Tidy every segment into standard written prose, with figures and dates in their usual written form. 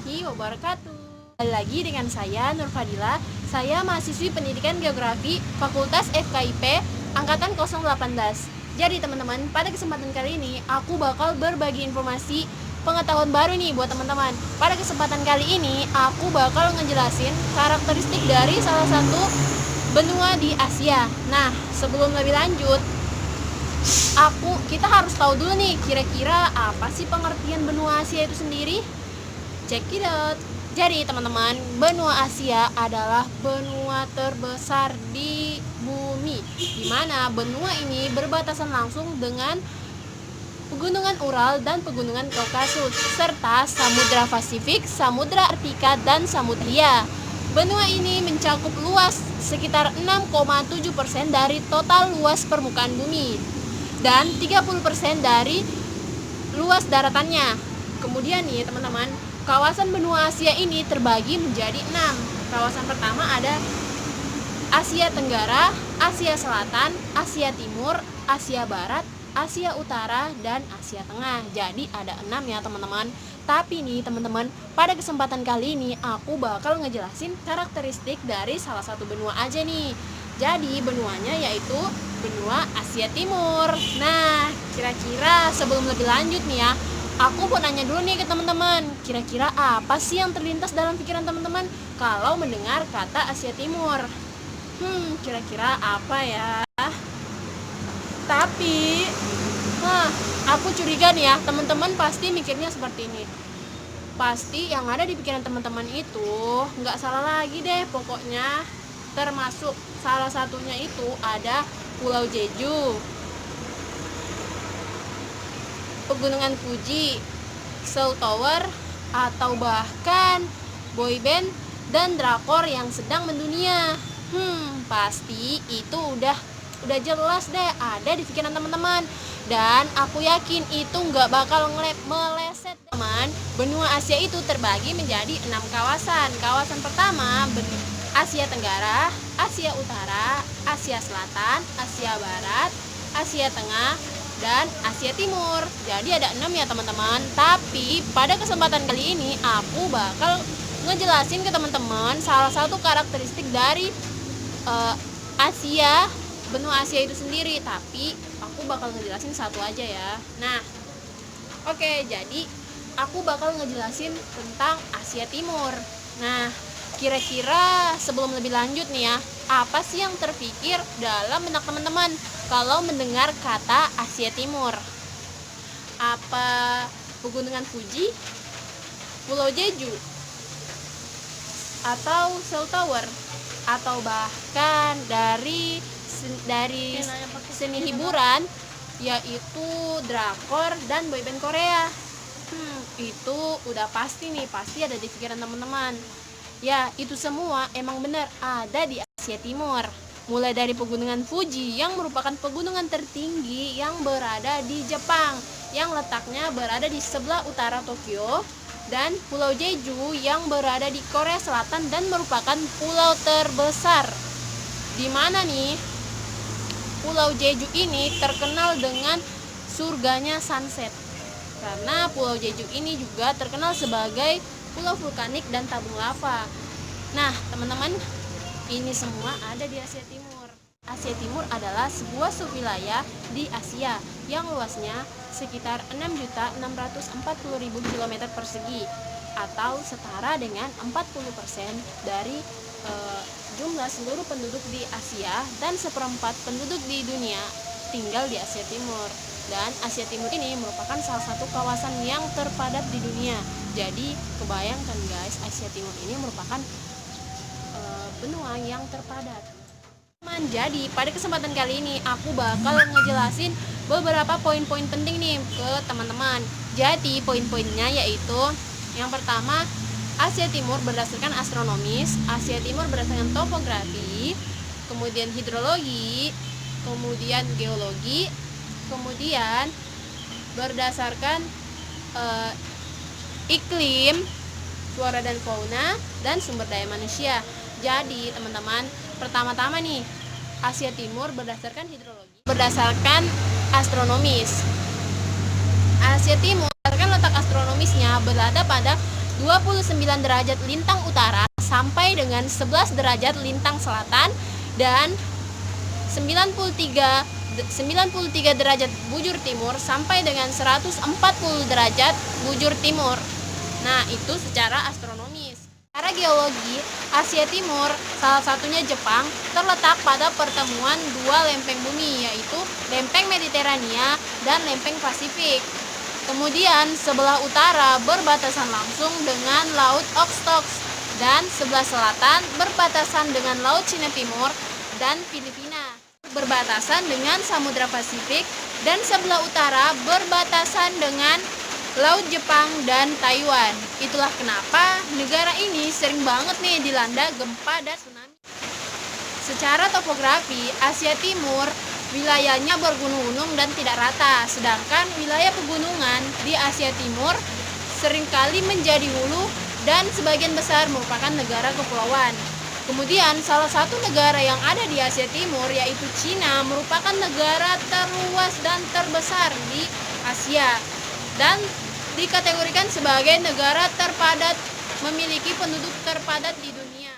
warahmatullahi wabarakatuh. Kembali lagi dengan saya Nur Fadila. Saya mahasiswi Pendidikan Geografi Fakultas FKIP angkatan 018. Jadi teman-teman, pada kesempatan kali ini aku bakal berbagi informasi pengetahuan baru nih buat teman-teman. Pada kesempatan kali ini aku bakal ngejelasin karakteristik dari salah satu benua di Asia. Nah, sebelum lebih lanjut, kita harus tahu dulu nih kira-kira apa sih pengertian benua Asia itu sendiri. Check it out. Jadi teman-teman, benua Asia adalah benua terbesar di bumi, di mana benua ini berbatasan langsung dengan pegunungan Ural dan pegunungan Kaukasus, serta Samudra Pasifik, Samudra Arktika, dan Samudra. Benua ini mencakup luas sekitar 6,7% dari total luas permukaan bumi dan 30% dari luas daratannya. Kemudian nih teman-teman, kawasan benua Asia ini terbagi menjadi 6. Kawasan pertama ada Asia Tenggara, Asia Selatan, Asia Timur, Asia Barat, Asia Utara, dan Asia Tengah. Jadi ada 6 ya teman-teman. Tapi nih teman-teman, pada kesempatan kali ini aku bakal ngejelasin karakteristik dari salah satu benua aja nih. Jadi benuanya yaitu benua Asia Timur. Nah, kira-kira sebelum lebih lanjut nih ya, aku mau nanya dulu nih ke teman-teman, kira-kira apa sih yang terlintas dalam pikiran teman-teman kalau mendengar kata Asia Timur? Kira-kira apa ya? Tapi, aku curiga nih ya, teman-teman pasti mikirnya seperti ini. Pasti yang ada di pikiran teman-teman itu nggak salah lagi deh pokoknya. Termasuk salah satunya itu ada Pulau Jeju, Pegunungan Fuji, Seoul Tower, atau bahkan boyband dan drakor yang sedang mendunia. Pasti itu udah jelas deh ada di pikiran teman-teman. Dan aku yakin itu nggak bakal meleset. Teman, benua Asia itu terbagi menjadi 6 kawasan. Kawasan pertama Asia Tenggara, Asia Utara, Asia Selatan, Asia Barat, Asia Tengah, dan Asia Timur. Jadi ada 6 ya teman-teman. Tapi pada kesempatan kali ini aku bakal ngejelasin ke teman-teman salah satu karakteristik dari benua Asia itu sendiri. Tapi aku bakal ngejelasin satu aja ya. Nah, oke, jadi aku bakal ngejelasin tentang Asia Timur. Nah, kira-kira sebelum lebih lanjut nih ya, apa sih yang terpikir dalam benak teman-teman kalau mendengar kata Asia Timur? Apa Pegunungan Fuji, Pulau Jeju, atau Seoul Tower, atau bahkan dari seni hiburan yaitu drakor dan boyband Korea? Itu udah pasti nih, pasti ada di pikiran teman-teman. Ya, itu semua emang benar ada di Asia Timur. Mulai dari Pegunungan Fuji yang merupakan pegunungan tertinggi yang berada di Jepang, yang letaknya berada di sebelah utara Tokyo, dan Pulau Jeju yang berada di Korea Selatan dan merupakan pulau terbesar. Di mana nih? Pulau Jeju ini terkenal dengan surganya sunset. Karena Pulau Jeju ini juga terkenal sebagai pulau vulkanik dan tabung lava. Nah, teman-teman, ini semua ada di Asia Timur. Asia Timur adalah sebuah subwilayah di Asia yang luasnya sekitar 6.640.000 km persegi atau setara dengan 40% dari jumlah seluruh penduduk di Asia dan 1/4 penduduk di dunia tinggal di Asia Timur. Dan Asia Timur ini merupakan salah satu kawasan yang terpadat di dunia. Jadi kebayangkan guys, Asia Timur ini merupakan benua yang terpadat. Jadi pada kesempatan kali ini aku bakal ngejelasin beberapa poin-poin penting nih ke teman-teman. Jadi poin-poinnya yaitu yang pertama, Asia Timur berdasarkan astronomis, Asia Timur berdasarkan topografi, kemudian hidrologi, kemudian geologi, kemudian berdasarkan iklim, flora dan fauna, dan sumber daya manusia. Jadi teman-teman, pertama-tama nih, Asia Timur berdasarkan hidrologi, berdasarkan astronomis. Asia Timur berdasarkan letak astronomisnya berada pada 29 derajat lintang utara sampai dengan 11 derajat lintang selatan, dan 93 derajat bujur timur sampai dengan 140 derajat bujur timur. Nah, itu secara astronomis. Secara geologi, Asia Timur, salah satunya Jepang, terletak pada pertemuan dua lempeng bumi, yaitu lempeng Mediterania dan lempeng Pasifik. Kemudian sebelah utara berbatasan langsung dengan Laut Okhotsk, dan sebelah selatan berbatasan dengan Laut Cina Timur dan Filipina, berbatasan dengan Samudra Pasifik, dan sebelah utara berbatasan dengan Laut Jepang dan Taiwan. Itulah kenapa negara ini sering banget nih dilanda gempa dan tsunami. Secara topografi, Asia Timur wilayahnya bergunung-gunung dan tidak rata, sedangkan wilayah pegunungan di Asia Timur seringkali menjadi hulu dan sebagian besar merupakan negara kepulauan. Kemudian salah satu negara yang ada di Asia Timur, yaitu Cina, merupakan negara terluas dan terbesar di Asia dan dikategorikan sebagai negara terpadat, memiliki penduduk terpadat di dunia.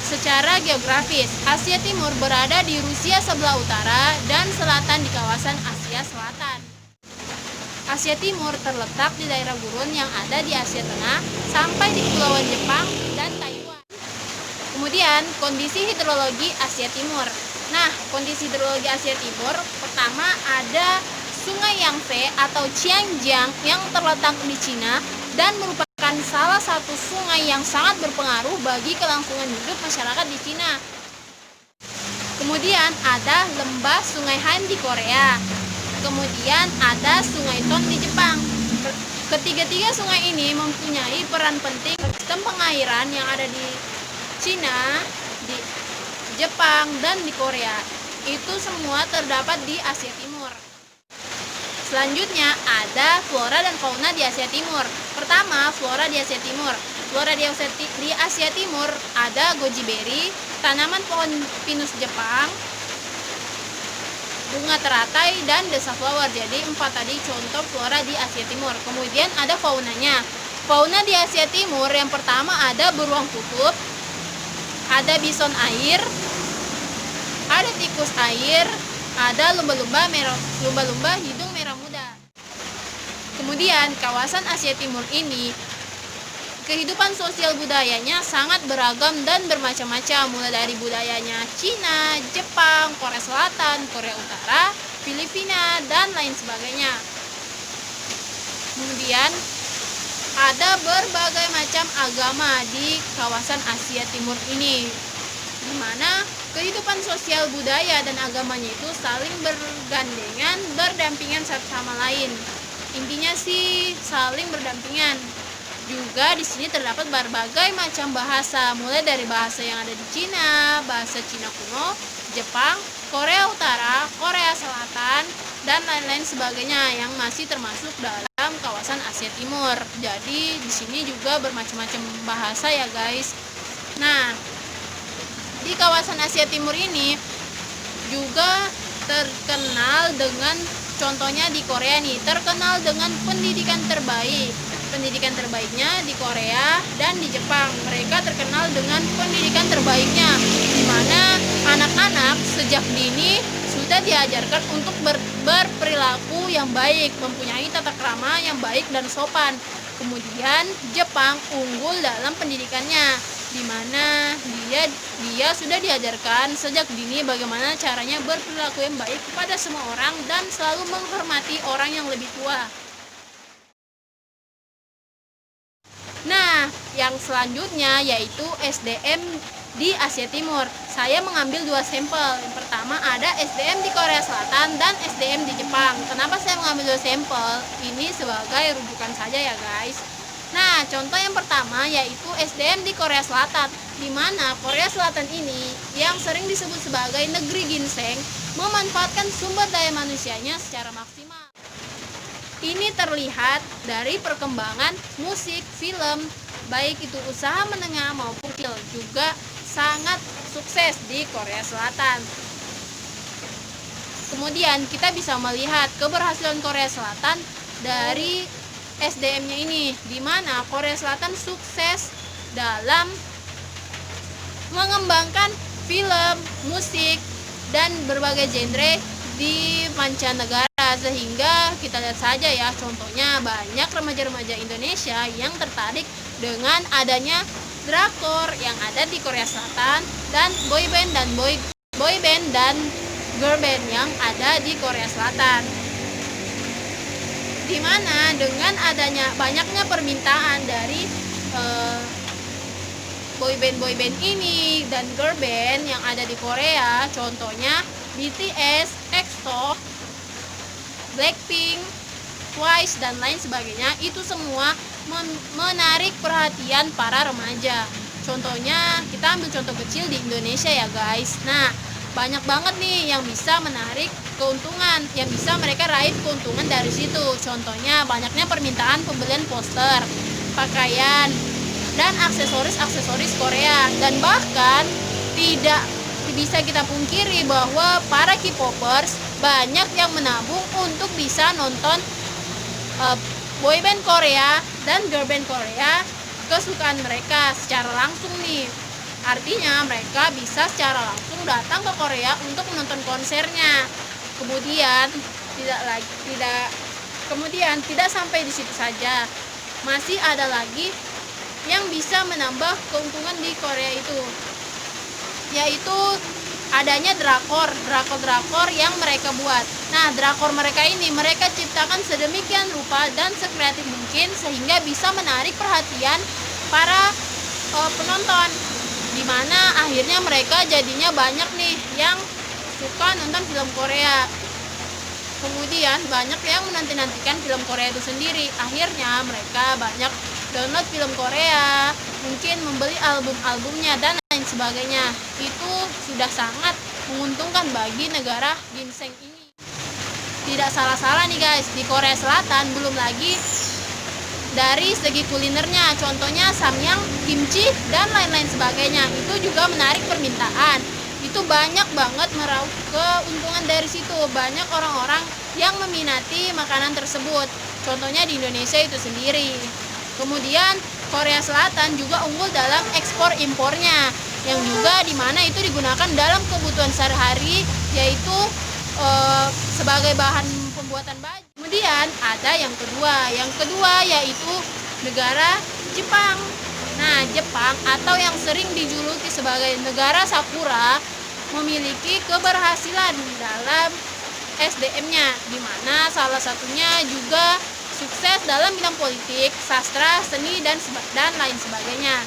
Secara geografis, Asia Timur berada di Rusia sebelah utara dan selatan di kawasan Asia Selatan. Asia Timur terletak di daerah gurun yang ada di Asia Tengah sampai di kepulauan Jepang dan Taiwan. Kemudian, kondisi hidrologi Asia Timur. Nah, kondisi hidrologi Asia Timur, pertama ada Sungai Yangtze atau Xiangjiang yang terletak di Cina dan merupakan salah satu sungai yang sangat berpengaruh bagi kelangsungan hidup masyarakat di Cina. Kemudian ada lembah Sungai Han di Korea. Kemudian ada Sungai Ton di Jepang. Ketiga-tiga sungai ini mempunyai peran penting sistem pengairan yang ada di Cina, di Jepang, dan di Korea. Itu semua terdapat di Asia Timur. Selanjutnya ada flora dan fauna di Asia Timur. Pertama, flora di Asia Timur. Flora di Asia Timur ada goji berry, tanaman pohon pinus Jepang, bunga teratai, dan desa flower. Jadi 4 tadi contoh flora di Asia Timur. Kemudian ada faunanya. Fauna di Asia Timur yang pertama ada beruang kutub, ada bison air, ada tikus air, ada lumba-lumba hidung merah muda. Kemudian kawasan Asia Timur ini kehidupan sosial budayanya sangat beragam dan bermacam-macam, mulai dari budayanya Cina, Jepang, Korea Selatan, Korea Utara, Filipina, dan lain sebagainya. Kemudian ada berbagai macam agama di kawasan Asia Timur ini, di mana kehidupan sosial budaya dan agamanya itu saling bergandengan, berdampingan satu sama lain. Intinya sih saling berdampingan. Juga di sini terdapat berbagai macam bahasa, mulai dari bahasa yang ada di Cina, bahasa Cina kuno, Jepang, Korea Utara, Korea Selatan, dan lain-lain sebagainya yang masih termasuk dalam kawasan Asia Timur. Jadi di sini juga bermacam-macam bahasa ya guys. Nah, di kawasan Asia Timur ini juga terkenal dengan, contohnya di Korea nih, terkenal dengan pendidikan terbaik. Pendidikan terbaiknya di Korea dan di Jepang. Mereka terkenal dengan pendidikan terbaiknya, di mana anak-anak sejak dini sudah diajarkan untuk berperilaku yang baik, mempunyai tata krama yang baik dan sopan. Kemudian Jepang unggul dalam pendidikannya, di mana dia sudah diajarkan sejak dini bagaimana caranya berperilaku yang baik kepada semua orang dan selalu menghormati orang yang lebih tua. Nah, yang selanjutnya yaitu SDM di Asia Timur. Saya mengambil 2 sampel. Yang pertama ada SDM di Korea Selatan dan SDM di Jepang. Kenapa saya mengambil 2 sampel? Ini sebagai rujukan saja ya guys. Nah, contoh yang pertama yaitu SDM di Korea Selatan, di mana Korea Selatan ini yang sering disebut sebagai negeri ginseng, memanfaatkan sumber daya manusianya secara maksimal. Ini terlihat dari perkembangan musik, film, baik itu usaha menengah maupun kecil, juga sangat sukses di Korea Selatan. Kemudian kita bisa melihat keberhasilan Korea Selatan dari SDM-nya ini, di mana Korea Selatan sukses dalam mengembangkan film, musik, dan berbagai genre di mancanegara, sehingga kita lihat saja ya, contohnya banyak remaja-remaja Indonesia yang tertarik dengan adanya drakor yang ada di Korea Selatan dan boyband dan girl band yang ada di Korea Selatan. Dimana dengan adanya banyaknya permintaan dari boyband ini dan girl band yang ada di Korea, contohnya BTS, EXO, Blackpink, Twice, dan lain sebagainya, itu semua menarik perhatian para remaja. Contohnya, kita ambil contoh kecil di Indonesia ya guys. Nah, banyak banget nih yang bisa menarik keuntungan, yang bisa mereka raih keuntungan dari situ. Contohnya, banyaknya permintaan pembelian poster, pakaian, dan aksesoris Korea. Dan bahkan tidak bisa kita pungkiri bahwa para K-popers banyak yang menabung untuk bisa nonton boyband Korea dan girlband Korea kesukaan mereka secara langsung nih. Artinya mereka bisa secara langsung datang ke Korea untuk menonton konsernya. Kemudian tidak sampai di situ saja. Masih ada lagi yang bisa menambah keuntungan di Korea itu, yaitu adanya drakor yang mereka buat. Nah, drakor mereka ini mereka ciptakan sedemikian rupa dan sekreatif mungkin sehingga bisa menarik perhatian para penonton, dimana akhirnya mereka jadinya banyak nih yang suka nonton film Korea. Kemudian banyak yang menanti-nantikan film Korea itu sendiri. Akhirnya mereka banyak download film Korea, mungkin membeli album-albumnya dan lain sebagainya. Itu sudah sangat menguntungkan bagi negara ginseng ini. Tidak salah-salah nih guys, di Korea Selatan belum lagi dari segi kulinernya, contohnya samyang, kimchi, dan lain-lain sebagainya. Itu juga menarik permintaan. Itu banyak banget meraup keuntungan dari situ. Banyak orang-orang yang meminati makanan tersebut. Contohnya di Indonesia itu sendiri. Kemudian Korea Selatan juga unggul dalam ekspor impornya, yang juga dimana itu digunakan dalam kebutuhan sehari-hari, yaitu sebagai bahan pembuatan baju. Kemudian ada yang kedua yaitu negara Jepang. Nah, Jepang atau yang sering dijuluki sebagai negara Sakura memiliki keberhasilan dalam SDM-nya, di mana salah satunya juga sukses dalam bidang politik, sastra, seni, dan lain sebagainya.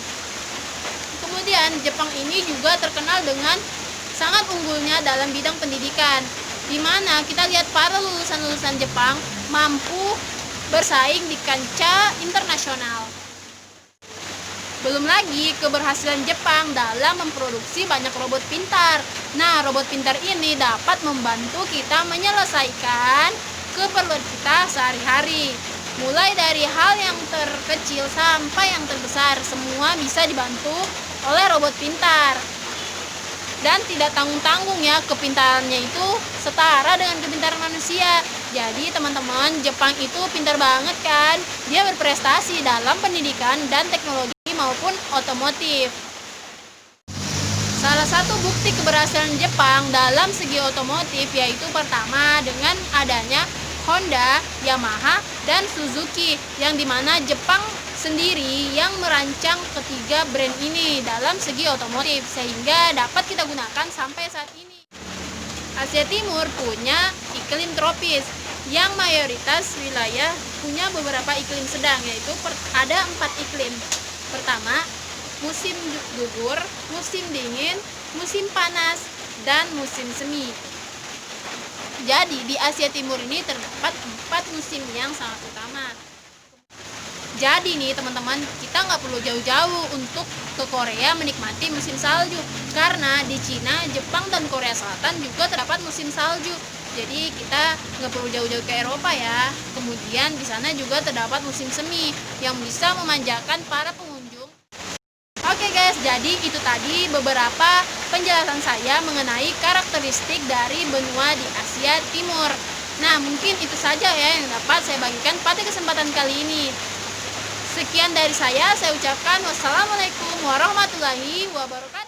Kemudian Jepang ini juga terkenal dengan sangat unggulnya dalam bidang pendidikan, di mana kita lihat para lulusan Jepang mampu bersaing di kancah internasional. Belum lagi keberhasilan Jepang dalam memproduksi banyak robot pintar. Nah, robot pintar ini dapat membantu kita menyelesaikan keperluan kita sehari-hari. Mulai dari hal yang terkecil sampai yang terbesar, semua bisa dibantu oleh robot pintar. Dan tidak tanggung-tanggung ya, kepintarannya itu setara dengan kepintaran manusia. Jadi teman-teman, Jepang itu pintar banget kan? Dia berprestasi dalam pendidikan dan teknologi maupun otomotif. Salah satu bukti keberhasilan Jepang dalam segi otomotif yaitu pertama dengan adanya Honda, Yamaha, dan Suzuki, yang dimana Jepang sendiri yang merancang ketiga brand ini dalam segi otomotif sehingga dapat kita gunakan sampai saat ini. Asia Timur punya iklim tropis yang mayoritas wilayah punya beberapa iklim sedang, yaitu ada 4 iklim. Pertama, musim gugur, musim dingin, musim panas, dan musim semi. Jadi di Asia Timur ini terdapat 4 musim yang sangat utama. Jadi nih teman-teman, kita nggak perlu jauh-jauh untuk ke Korea menikmati musim salju, karena di Cina, Jepang, dan Korea Selatan juga terdapat musim salju. Jadi kita nggak perlu jauh-jauh ke Eropa ya. Kemudian di sana juga terdapat musim semi yang bisa memanjakan para pengunjung. Oke guys, jadi itu tadi beberapa penjelasan saya mengenai karakteristik dari benua di Asia Timur. Nah, mungkin itu saja ya yang dapat saya bagikan pada kesempatan kali ini. Sekian dari saya ucapkan wassalamualaikum warahmatullahi wabarakatuh.